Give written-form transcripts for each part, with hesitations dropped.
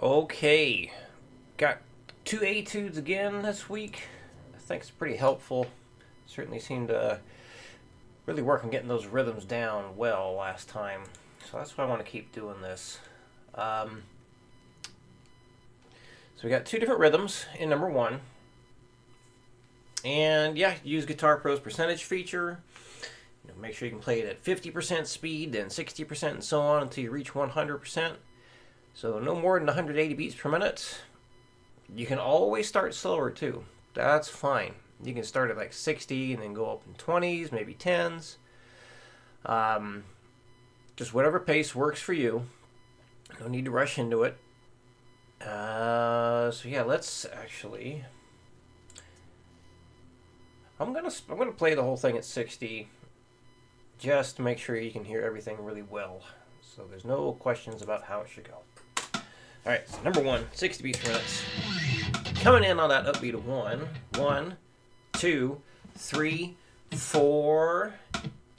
Okay, got two etudes again this week. I think it's pretty helpful. Certainly seemed to really work on getting those rhythms down well last time. So that's why I want to keep doing this. So we got two different rhythms in number one. And yeah, use Guitar Pro's percentage feature. Make sure you can play it at 50% speed, then 60%, and so on until you reach 100%. So no more than 180 beats per minute. You can always start slower too. That's fine. You can start at like 60 and then go up in 20s, maybe 10s. Just whatever pace works for you. No need to rush into it. So yeah, let's actually. I'm gonna play the whole thing at 60, just to make sure you can hear everything really well. So there's no questions about how it should go. All right, so number one, 60 beats per minute. Coming in on that upbeat of 1, 1, 2, 3, 4,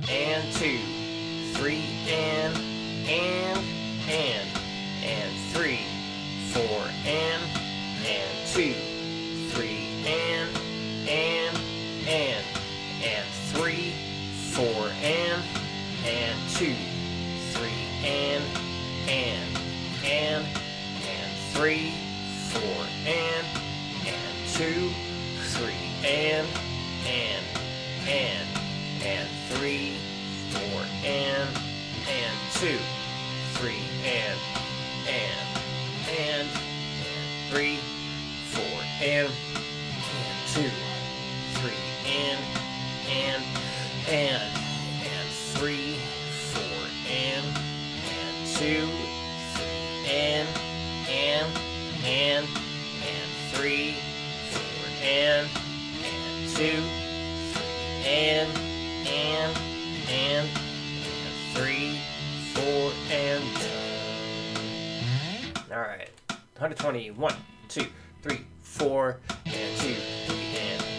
and 2, 3, and 3, 4, and 2, 3, and 3, 4, and 2, 3, and 3, 4, and 2, 3, and 3, 4, and 2, 3, and 3, 4, and 2, 3, and 3, 4, and 2, 3, and 3, 4, and 2, 3, 4, and all right, 120, 1, 2, 3, 4, and 2, 3, and 3,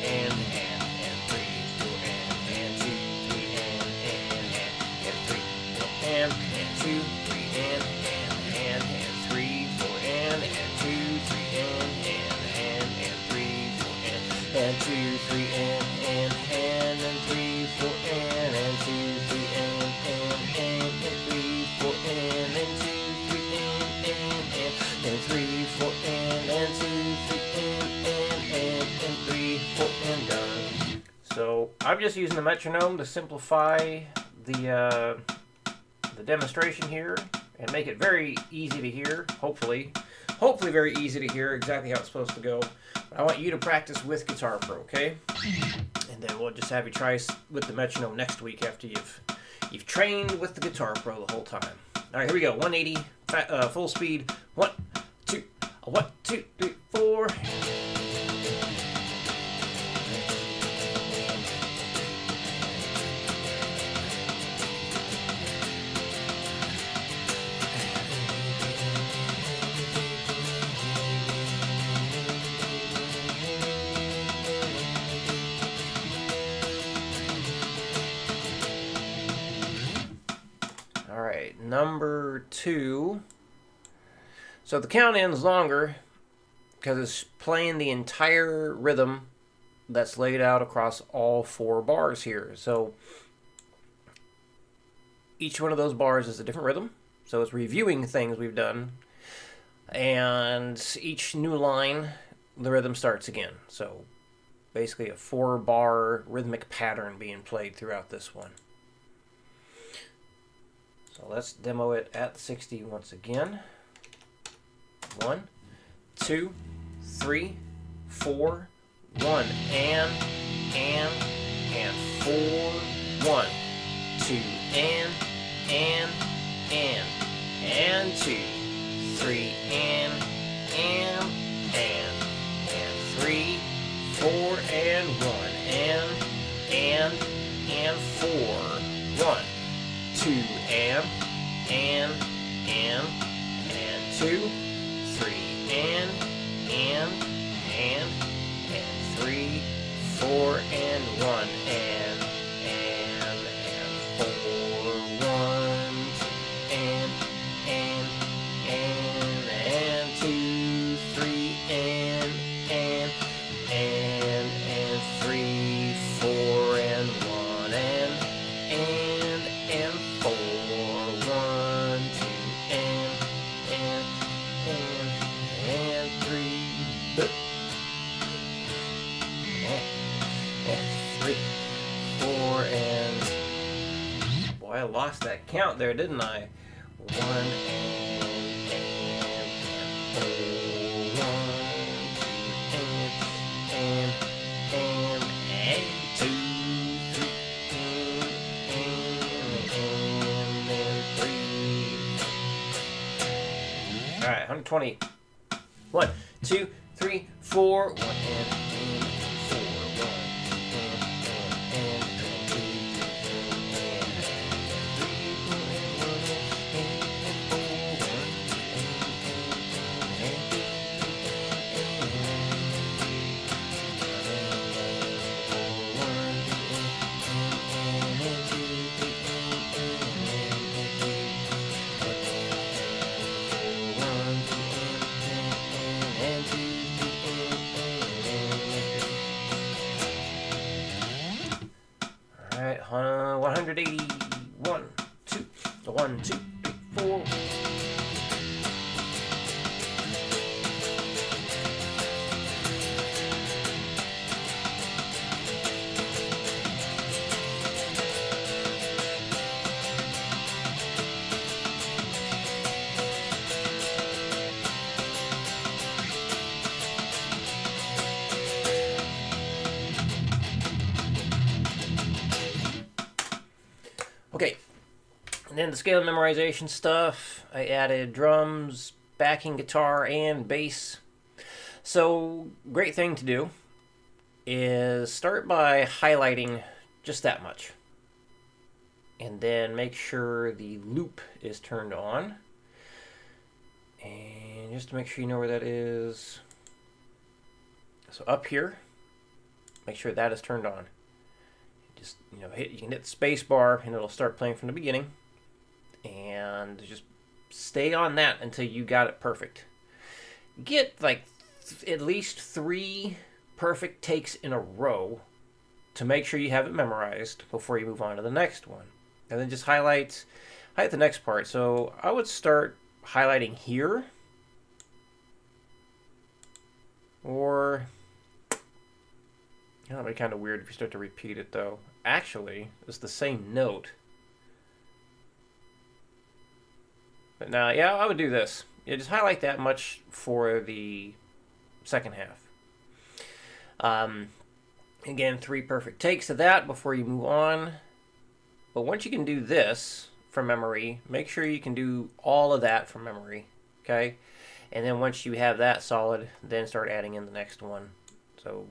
4, and 2, 3, and 3, 4, and 2, 3, and 3, 4, and 2, 3, and 3, 4, and 2, 3, and 3, 4, and 2, 3, and 3, 4, and 2, 3, and 3, 4, and 2, 3, 4, and done. So I'm just using the metronome to simplify the demonstration here and make it very easy to hear. Hopefully very easy to hear exactly how it's supposed to go. But I want you to practice with Guitar Pro, okay? And then we'll just have you try with the metronome next week after you've trained with the Guitar Pro the whole time. All right, here we go. 180 full speed. 1, 2, 1, 2, 3, 4. All right, number 2. So the count ends longer because it's playing the entire rhythm that's laid out across all 4 bars here. So each one of those bars is a different rhythm. So it's reviewing things we've done. And each new line, the rhythm starts again. So basically a 4-bar rhythmic pattern being played throughout this one. So let's demo it at 60 once again. 1, 2, 3, 4, 1, and 4, 1, 2, and 2, 3, and 3, 4, and 1, and 4, 1, 2, and 2, 3, and 3, 4, and 1, and 4, 1, 2, and 2, lost that count there, didn't I? 1 and 2, 3. All right, 120. 1, 2, 3, 4. 1 and 4. 1 180. 1, 2, 1, 2, 3, 4. Okay, and then the scale memorization stuff, I added drums, backing guitar, and bass. So, great thing to do is start by highlighting just that much. And then make sure the loop is turned on. And just to make sure you know where that is. So up here, make sure that is turned on. Just, you can hit the space bar and it'll start playing from the beginning. And just stay on that until you got it perfect. Get like at least 3 perfect takes in a row to make sure you have it memorized before you move on to the next one. And then just highlight the next part. So I would start highlighting here, or that'd be kind of weird if you start to repeat it though. Actually, it's the same note. But now, yeah, I would do this. Just highlight that much for the second half. Again, 3 perfect takes of that before you move on. But once you can do this from memory, make sure you can do all of that from memory, okay? And then once you have that solid, then start adding in the next one. So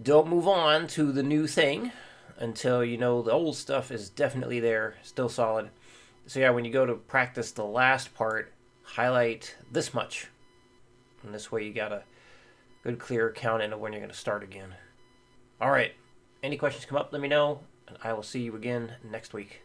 don't move on to the new thing until you know the old stuff is definitely there, still solid. So yeah, when you go to practice the last part, highlight this much. And this way you got a good clear count into when you're going to start again. All right, any questions come up, let me know, and I will see you again next week.